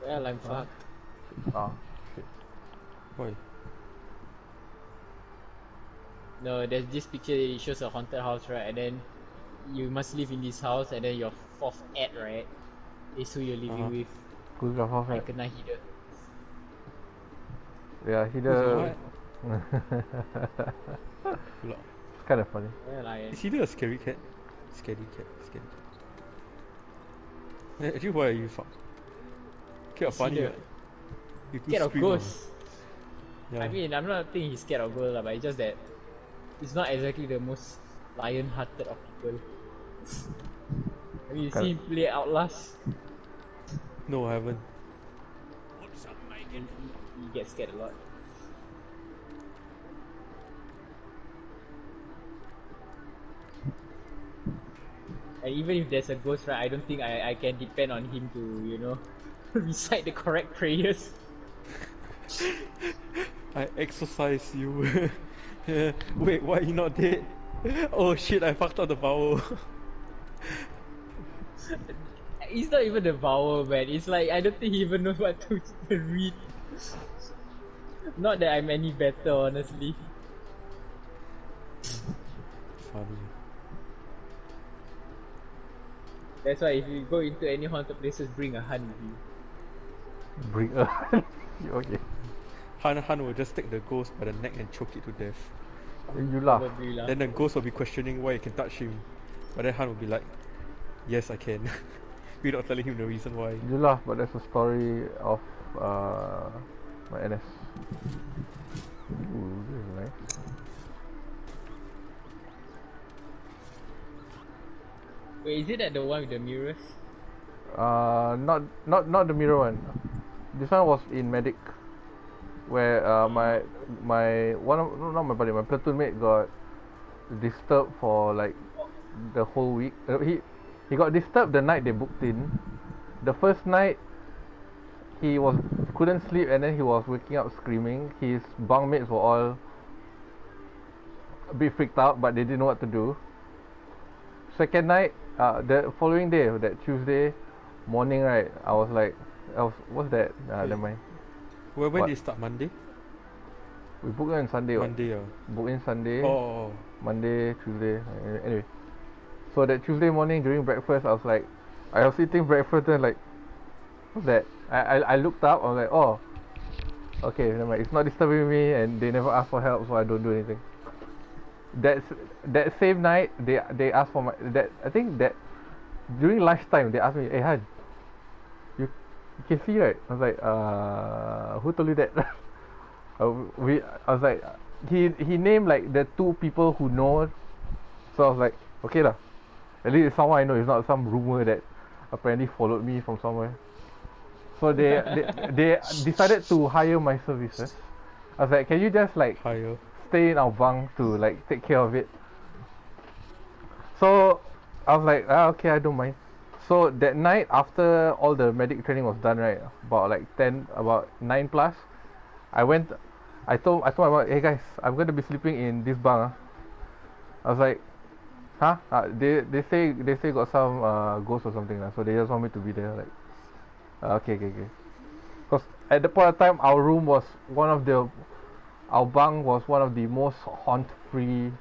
Well, I'm fucked. Ah, shit. Why? No, there's this picture. It shows a haunted house, right? And then you must live in this house, and then your fourth ad, right, is who you're living with. Who's your house, I right? kena hida. Yeah, he Who's your the. Pula. It's kind of funny. Well, Is he a scary cat? Scary cat. Actually, why are you fucked? Cat funny, right? You too scared of scream, ghosts. Yeah. I mean, I'm not thinking he's scared of ghosts, but it's just that he's not exactly the most lion-hearted of people. I mean, you see him play Outlast, No, I haven't. he gets scared a lot. And even if there's a ghost, right, I don't think I can depend on him to, you know, recite the correct prayers. I exorcise you. Wait, why you not dead? Oh shit, I fucked up the vowel. It's not even the vowel, man. It's like, I don't think he even knows what to read. Not that I'm any better, honestly. Funny. That's why if you go into any haunted places, bring a hun with you. Bring a. Okay. Han will just take the ghost by the neck and choke it to death. You laugh. Probably lah. Then the ghost will be questioning why you can touch him. But then Han will be like, yes, I can. Without telling him the reason why. You laugh, but that's a story of my NS. Ooh, this is nice. Wait, is it that the one with the mirrors? Not the mirror one. This one was in medic, where my one of, no, not my buddy, my platoon mate got disturbed for like the whole week. He got disturbed the night they booked in. The first night he couldn't sleep, and then he was waking up screaming. His bunkmates were all a bit freaked out, but they didn't know what to do. Second night, the following day, that Tuesday morning, right, I was like, what's that? Never mind. When What? did it start? Monday? We booked on Sunday. What? Monday, Booked in Sunday, Oh. Monday, Tuesday. Anyway, so that Tuesday morning during breakfast, I was eating breakfast and like, what's that? I looked up. I was like, oh, okay, never mind. It's not disturbing me, and they never asked for help, so I don't do anything. That same night, they asked for I think that during lunchtime they asked me, hey Han, you can see, right? I was like, who told you that? I was like, he named like the two people who know, so I was like, okay lah, at least it's someone I know. It's not some rumor that apparently followed me from somewhere. So they decided to hire my services. I was like, can you just like Higher. stay in our bunk to like take care of it? So I was like, okay, I don't mind. So that night, after all the medic training was done, right, about 9 plus, I told my mom, hey guys, I'm going to be sleeping in this bunk. I was like, huh? They say got some ghost or something, so they just want me to be there. Like, okay. Because at the point of time, our bunk was one of the most haunt-free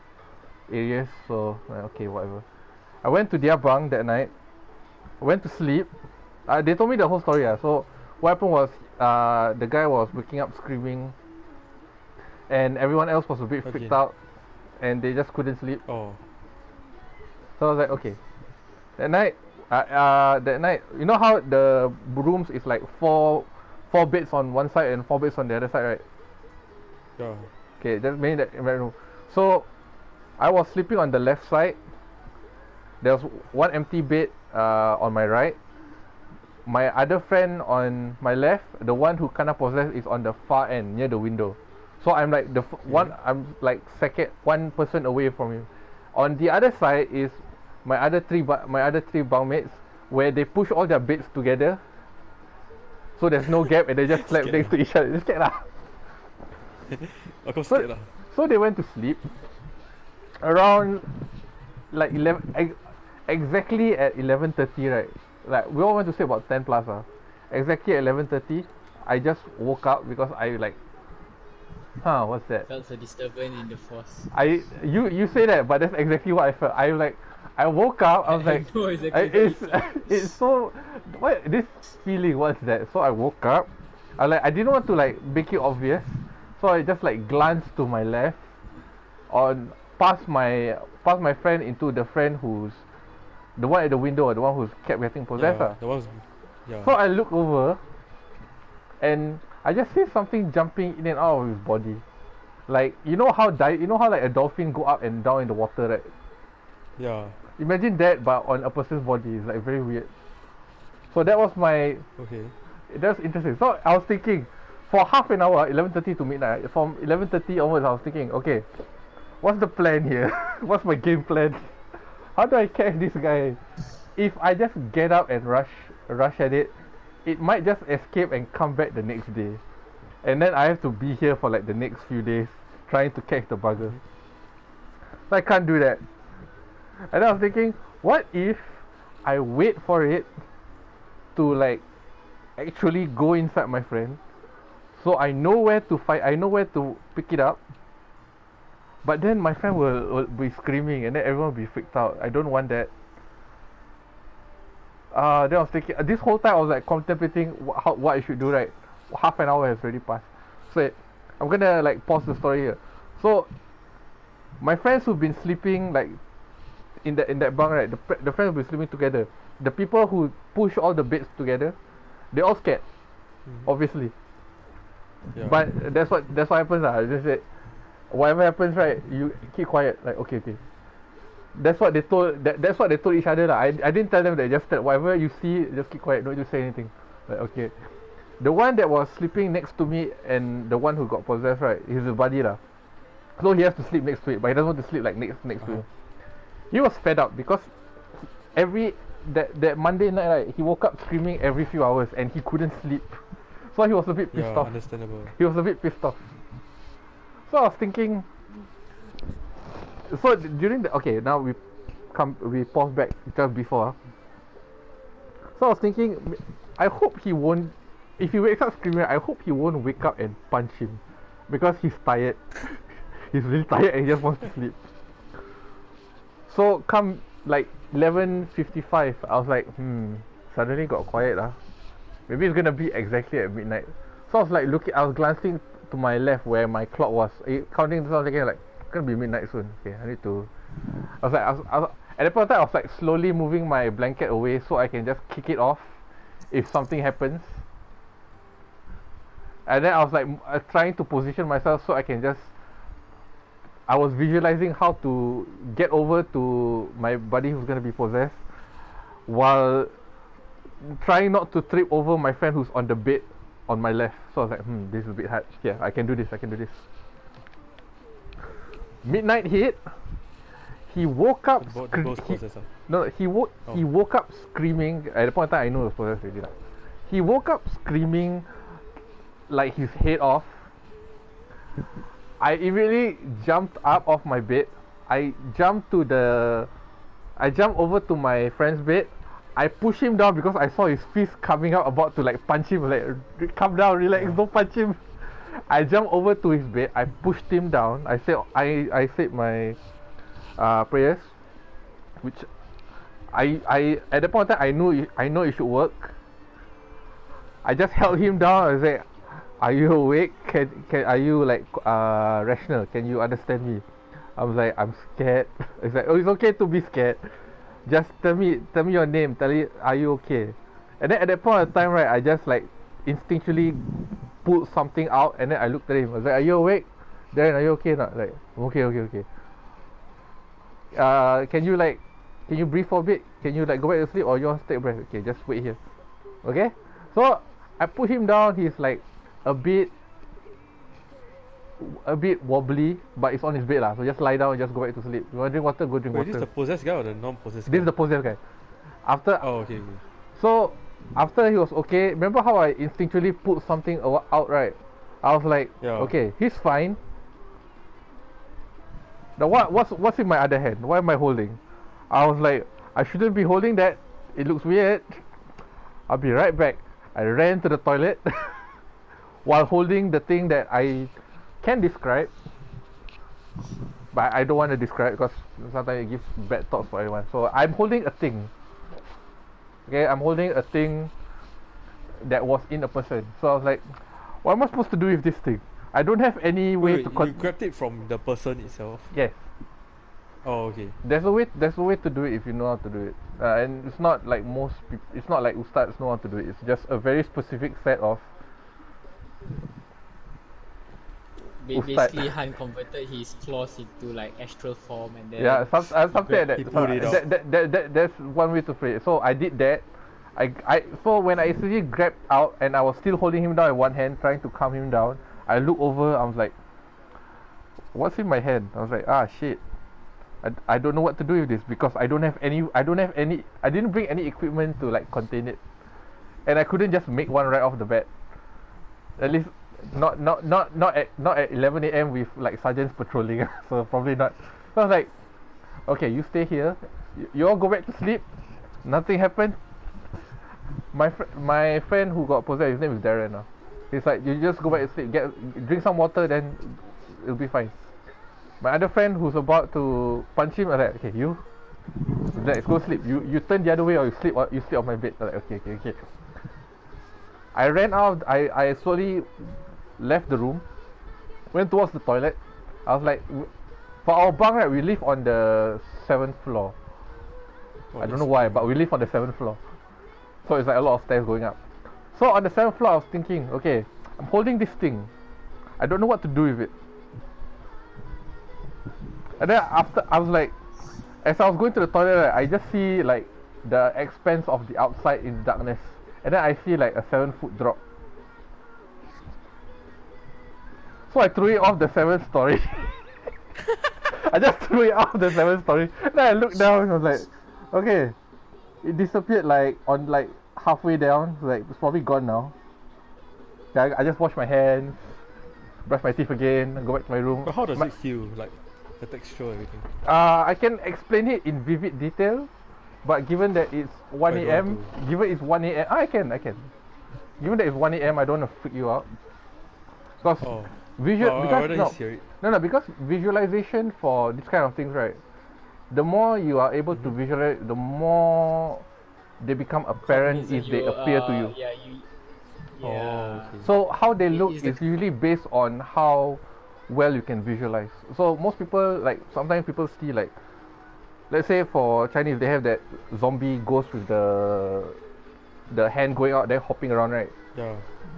areas. So okay, whatever. I went to their bunk that night. Went to sleep. They told me the whole story. So what happened was, the guy was waking up screaming, and everyone else was a bit freaked out, and they just couldn't sleep. Oh. So I was like, okay. That night, you know how the rooms is like four beds on one side and 4 beds on the other side, right? Yeah. Okay, that's mainly that room. So I was sleeping on the left side. There was one empty bed on my right. My other friend on my left, the one who kinda possessed, is on the far end near the window. So I'm like I'm like one person away from him. On the other side is my other three bunkmates, where they push all their beds together, so there's no gap, and they just slept next to each other. Just scared lah. Aku scared lah. So they went to sleep around like 11, exactly at 11:30, right? Like we all went to sleep about 10 plus. exactly at 11:30, I just woke up because I like, what's that? Felt a disturbance in the force. You say that, but that's exactly what I felt. I woke up. I was like, know exactly what you it's felt. it's so what this feeling. What's that? So I woke up. I didn't want to like make it obvious, so I just like glanced to my left, on past my friend into the friend who's the one at the window, or the one who's kept getting possessed. Yeah, the ones. Yeah. So I look over, and I just see something jumping in and out of his body. Like you know how like a dolphin go up and down in the water, right? Yeah. Imagine that, but on a person's body. It's like very weird. So that was my. Okay. That's interesting. So I was thinking, for half an hour, 11:30 to midnight. From 11:30 onwards, I was thinking, okay, what's the plan here? What's my game plan? How do I catch this guy? If I just get up and rush at it, it might just escape and come back the next day, and then I have to be here for like the next few days trying to catch the bugger. So I can't do that. And I was thinking, what if I wait for it to like actually go inside my friend, so I know where to fight, I know where to pick it up, but then my friend will be screaming and then everyone will be freaked out. I don't want that. Then I was thinking, this whole time I was like contemplating what I should do, right? Half an hour has already passed. So I'm gonna like pause the story here. So my friends who've been sleeping like in that bunk, right? The friends who've been sleeping together. The people who push all the beds together, they all scared, obviously. Yeah. But that's what happens. I just said, whatever happens, right? You keep quiet. Like okay. That's what they told. That's what they told each other. I didn't tell them that. Just that whatever you see, just keep quiet. Don't you say anything. Like okay. The one that was sleeping next to me and the one who got possessed, right? He's a buddy lah. So he has to sleep next to it, but he doesn't want to sleep like next to him. He was fed up because that Monday night, right? He woke up screaming every few hours and he couldn't sleep. So he was a bit pissed off. Understandable. He was a bit pissed off. So I was thinking. So during the now we pause back just before. So I was thinking, I hope he won't. If he wakes up screaming, I hope he won't wake up and punch him, because he's tired. He's really tired and he just wants to sleep. So come like 11:55, I was like, suddenly got quiet lah. Maybe it's gonna be exactly at midnight. So I was like I was glancing to my left where my clock was, counting the sounds again, like it's gonna be midnight soon. Okay, I need to. I was at that point of time I was like slowly moving my blanket away so I can just kick it off if something happens. And then I was like trying to position myself so I can just. I was visualizing how to get over to my buddy who's gonna be possessed, while trying not to trip over my friend who's on the bed on my left. So I was like, this is a bit hard. Yeah, I can do this. Midnight hit. He woke up. He woke up screaming. At the point in time, I know it was possessed already. Like. He woke up screaming like his head off. I immediately jumped up off my bed. I jumped over to my friend's bed. I pushed him down because I saw his fist coming out, about to like punch him. Like, come down, relax, don't punch him. I jumped over to his bed. I pushed him down. I said my prayers, which I at the point of time I know it should work. I just held him down. I said, "Are you awake? Are you like rational? Can you understand me?" I was like, "I'm scared." It's like, "Oh, it's okay to be scared. Just tell me your name. Are you okay?" And then at that point of time, right, I just like instinctually pulled something out, and then I looked at him. I was like, "Are you awake? Darren, are you okay or not?" Like, okay. Can you breathe for a bit? Can you like go back to sleep, or you want to take a breath? Okay, just wait here. Okay. So I put him down. He's like a bit wobbly, but it's on his bed lah. So just lie down and just go back to sleep. You want to drink water? Go drink water. Is this the possessed guy or the non-possessed guy? This is the possessed guy. After. Oh, okay. So after he was okay, remember how I instinctually put something out, right? I was like, okay, he's fine. Now what's in my other hand? What am I holding? I was like, I shouldn't be holding that. It looks weird. I'll be right back. I ran to the toilet while holding the thing that I can describe, but I don't want to describe because sometimes it gives bad thoughts for everyone. So I'm holding a thing. Okay, I'm holding a thing that was in a person. So I was like, what am I supposed to do with this thing? I don't have any way Wait, to you grabbed it from the person itself? Yes. Oh, okay. There's a way to do it if you know how to do it. And it's not like most people, it's not like ustads know how to do it. It's just a very specific set of Basically, Han converted his claws into like astral form, and then something like that. He pulled it out. That's one way to phrase it. So I did that. So when I actually grabbed out and I was still holding him down in one hand, trying to calm him down, I looked over. I was like, "What's in my hand?" I was like, "Ah, shit! I don't know what to do with this because I didn't bring any equipment to like contain it, and I couldn't just make one right off the bat. At least not at 11 a.m. with like sergeants patrolling." So probably not. So I was like, "Okay, you stay here. You all go back to sleep. Nothing happened." My friend who got possessed, his name is Darren. He's like, "You just go back to sleep. Drink some water, then it'll be fine." My other friend who's about to punch him, I was like, "Okay, you, let's go sleep. You turn the other way or you sleep on my bed." I was like, okay. I ran out. I slowly left the room, went towards the toilet. I was like, for our bunk, right, we live on the 7th floor. I don't know why, but we live on the 7th floor. So it's like a lot of stairs going up. So on the 7th floor, I was thinking, okay, I'm holding this thing. I don't know what to do with it. And then after, I was like, as I was going to the toilet, right, I just see like the expanse of the outside in darkness. And then I see like a 7-foot drop. So I threw it off the 7th story. I just threw it off the 7th story. Then I looked down and I was like, okay. It disappeared like on like halfway down. Like it's probably gone now. Yeah, I just washed my hands, brush my teeth again, and go back to my room. But how does it feel? Like the texture, everything? I can explain it in vivid detail, but given that it's 1 a.m., I can. Given that it's 1 a.m., I don't want to freak you out. Because because visualization for this kind of things, right? The more you are able to visualize, the more they become apparent if they appear to you. Yeah. Okay. So how they look is usually based on how well you can visualize. So most people, like sometimes people see like, let's say for Chinese they have that zombie ghost with the hand going out there hopping around, right? Yeah.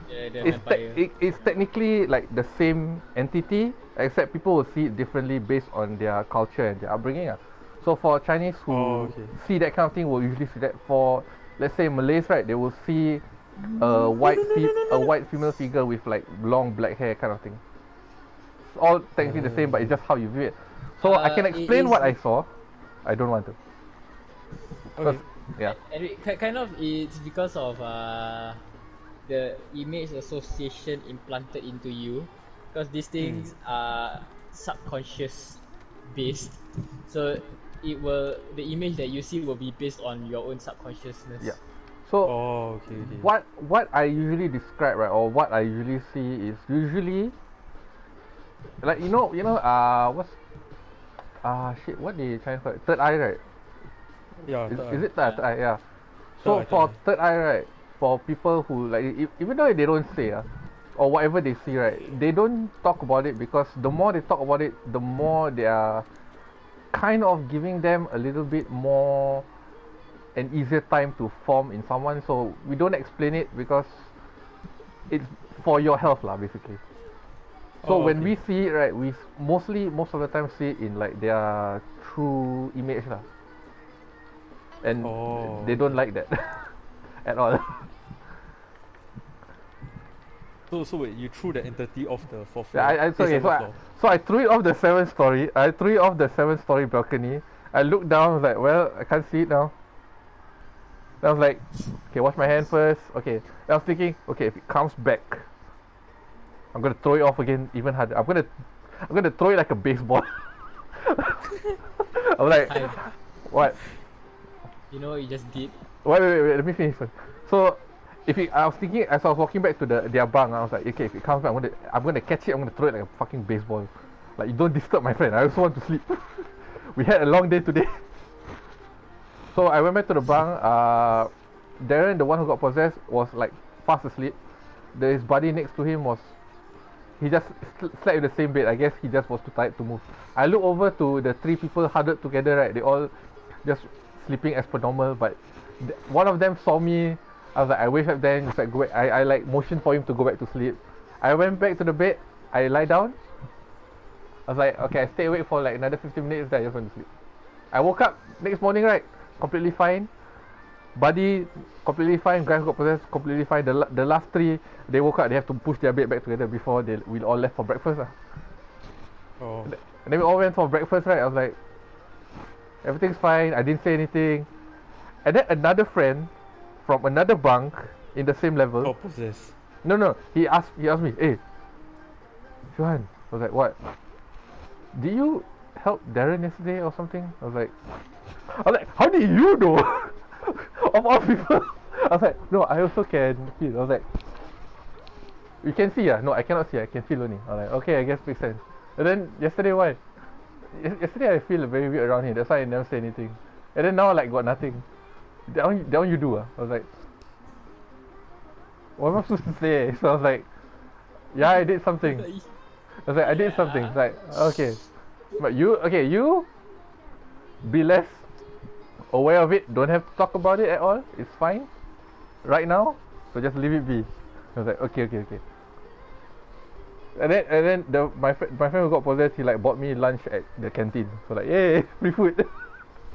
It's technically like the same entity, except people will see it differently based on their culture and their upbringing. So for Chinese who see that kind of thing, will usually see that. For let's say Malays, right, they will see a white female figure with like long black hair kind of thing. It's all technically the same, but it's just how you view it. So I can explain what I saw. I don't want to. Okay. Yeah. And kind of it's because of the image association implanted into you, because these things are subconscious based. So the image that you see will be based on your own subconsciousness. Yeah. So okay. what I usually describe, right, or what I usually see is usually like what's what the Chinese call it? Third eye, right? Yeah. Is it third eye? Yeah. So for third eye, right, for people who like even though they don't say or whatever they see, right, they don't talk about it, because the more they talk about it, the more they are kind of giving them a little bit more an easier time to form in someone. So we don't explain it because it's for your health lah, basically. So when we see it, right, we most of the time see it in like their true image lah, and they don't like that at all. So wait, you threw the entity off the 4th floor? Yeah, so I threw it off the 7th story. I threw it off the 7th story balcony. I looked down, I was like, well, I can't see it now. Then I was like, okay, wash my hand first. Okay. Then I was thinking, okay, if it comes back, I'm gonna throw it off again even harder. I'm gonna throw it like a baseball. I was like, what? You know what you just did? Wait, let me finish first. So I was thinking as I was walking back to their bunk, I was like, okay, if it comes back, I'm gonna catch it. I'm gonna throw it like a fucking baseball. Like, you don't disturb my friend. I also want to sleep. We had a long day today. So I went back to the bunk. Darren, the one who got possessed, was like fast asleep. His buddy next to him was, he just slept in the same bed. I guess he just was too tired to move. I looked over to the three people huddled together, right? They all just sleeping as per normal. But one of them saw me. I was like, I waved at them. Just like, go back. I like motioned for him to go back to sleep. I went back to the bed. I lie down. I was like, okay, I stay awake for like another 15 minutes. Then I just went to sleep. I woke up next morning, right? Completely fine. Buddy, completely fine. Guys got possessed, completely fine. The last three, they woke up. They have to push their bed back together before we all left for breakfast. Oh. And then we all went for breakfast, right? I was like, everything's fine. I didn't say anything. And then another friend from another bunk in the same level. Oh, possessed. No. He asked me, hey, Johan. I was like, what? Did you help Darren yesterday or something? I was like, how did you know? Of all people. I was like, no, I also can feel. I was like, you can see? No, I cannot see. I can feel only. I was like, okay, I guess makes sense. And then yesterday, why? Yesterday I feel very weird around here. That's why I never say anything. And then now like got nothing. That one you do. I was like, what am I supposed to say? So I was like, yeah, I did something. I was like, I did something. It's like, okay. But you be less aware of it. Don't have to talk about it at all. It's fine right now. So just leave it be. I was like, okay. And then my friend who got possessed, he like bought me lunch at the canteen. So like, yay, free food.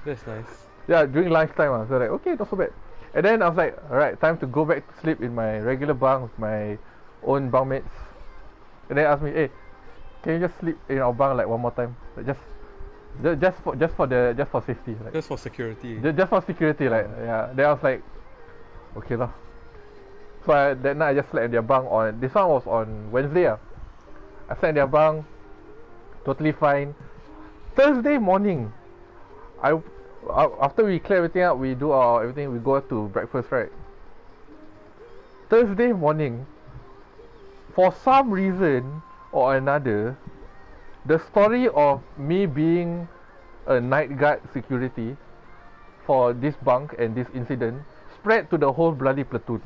That's nice. Yeah, during lunchtime. So like, okay, not so bad. And then I was like, alright, time to go back to sleep in my regular bunk with my own bunkmates. And then asked me, hey, can you just sleep in our bunk like one more time? Like just for safety. Like, Just for security. just for security, like, yeah. Then I was like, okay lah. So that night I just slept in their bunk on, this one was on Wednesday. I slept in their bunk, totally fine. Thursday morning, after we clear everything up, we do everything, we go to breakfast, right? Thursday morning, for some reason or another, the story of me being a night guard security for this bunk and this incident spread to the whole bloody platoon.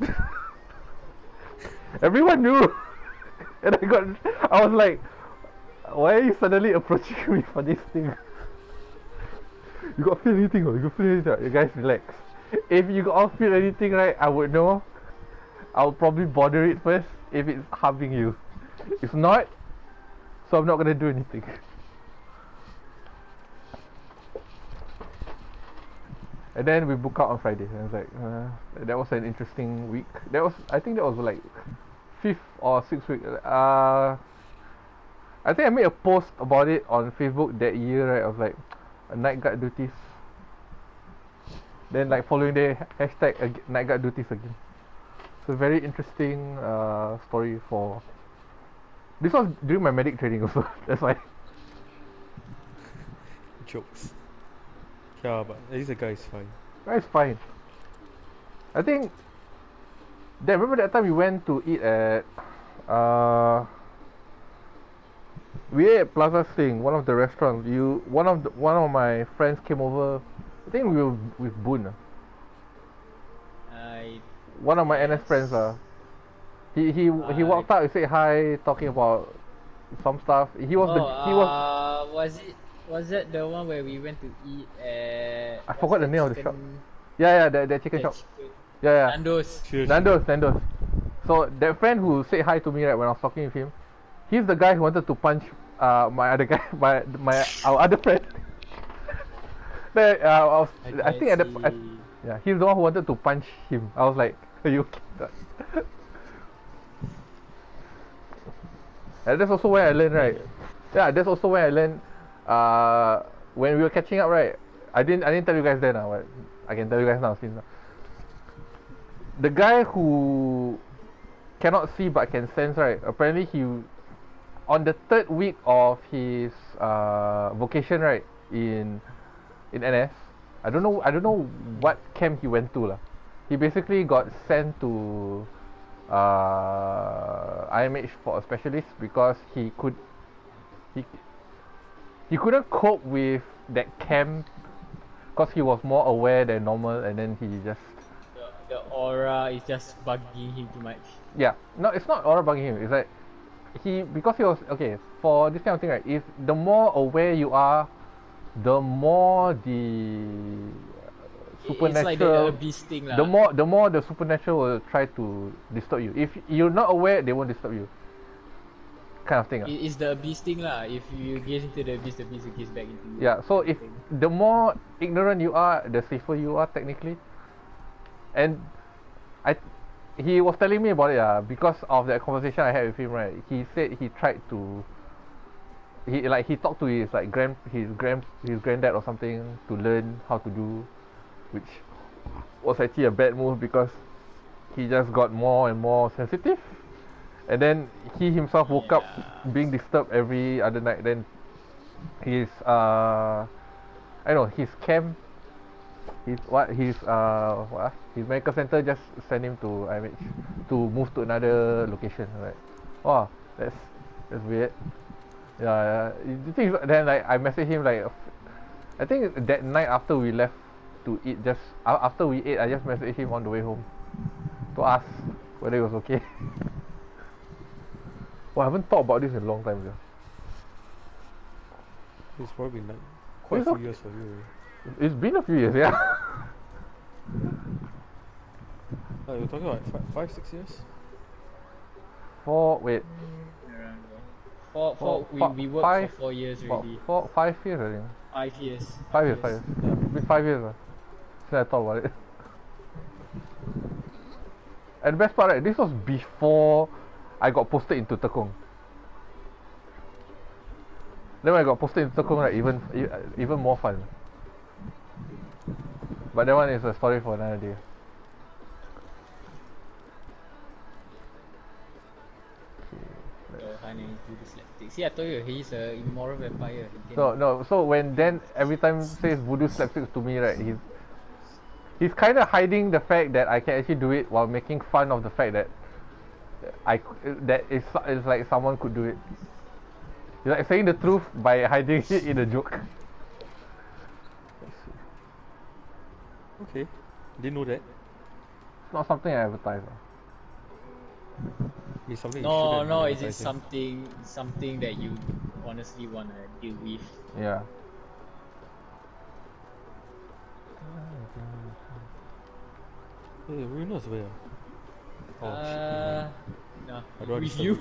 Everyone knew. And I was like, why are you suddenly approaching me for this thing? You got feel anything? You got feel anything? You guys relax. If you all feel anything, right, I would know. I'll probably bother it first if it's harming you. If not, so I'm not gonna do anything. And then we book out on Friday. And I was like, that was an interesting week. I think that was like 5th or 6th week. I think I made a post about it on Facebook that year, right? I was like, night guard duties. Then like following day, hashtag night guard duties again. So very interesting story for. This was during my medic training also. That's why. Jokes. Yeah, but at least the guy is fine. It's fine. I think. Remember that time we went to eat at. We ate at Plaza Sing, one of the restaurants. One of my friends came over. I think we were with Boon. One of my NS friends. He walked out. He said hi, talking about some stuff. Was it the one where we went to eat at? I forgot the name of the shop. Yeah, the chicken shop. Yeah. Nando's. So that friend who said hi to me, right, when I was talking with him, he's the guy who wanted to punch my other guy, our other friend. He's the one who wanted to punch him. I was like, are you okay? And that's also where I learned, right? Yeah, that's also where I learned. When we were catching up, right? I didn't tell you guys then. But I can tell you guys now. Since the guy who cannot see but can sense, right? Apparently he, on the 3rd week of his vocation, right, in NS. I don't know what camp he went to lah. he basically got sent to IMH for a specialist because he couldn't cope with that camp because he was more aware than normal, and then he just The aura is just bugging him too much. yeah, no, it's not aura bugging him. It's like because he was okay for this kind of thing, right? If the more aware you are, the more the supernatural, it's like the abyss thing lah. the more the supernatural will try to disturb you. If you're not aware, they won't disturb you. Kind of thing. It's the abyss thing lah. If you gaze into the abyss will gaze back into you. Yeah. So if the more ignorant you are, the safer you are technically. And he was telling me about it because of that conversation I had with him, right? He said he tried to he talked to his granddad or something to learn how to do, which was actually a bad move because he just got more and more sensitive, and then he himself woke up being disturbed every other night. Then his his camp, his medical center just sent him to IMH to move to another location, right? Wow, that's weird. Yeah. The thing is, then like I messaged him like, I think that night after we left to eat, just after we ate, I just messaged him on the way home to ask whether he was okay. Well, I haven't thought about this in a long time ago. It's probably been like quite a few years for you. It's been a few years, yeah. We're talking about 5-6 years? Wait. We worked for 4 years already. 5 years, I think. 5 years. 5 years. Yeah. It's been 5 years since I thought about it. And the best part, right, this was before I got posted into Tekong. Then when I got posted into Tekong, right, even more fun. But that one is a story for another day. See, I told you, he's a immoral vampire. No. So when every time says voodoo slapsticks to me, right, he's kind of hiding the fact that I can actually do it while making fun of the fact that it's like someone could do it. He's like saying the truth by hiding it in a joke. Okay, didn't know that. It's not something I advertise. It's something No, is it something that you honestly wanna deal with? Yeah. Hey, Ruinous where? Oh, No, I don't with you.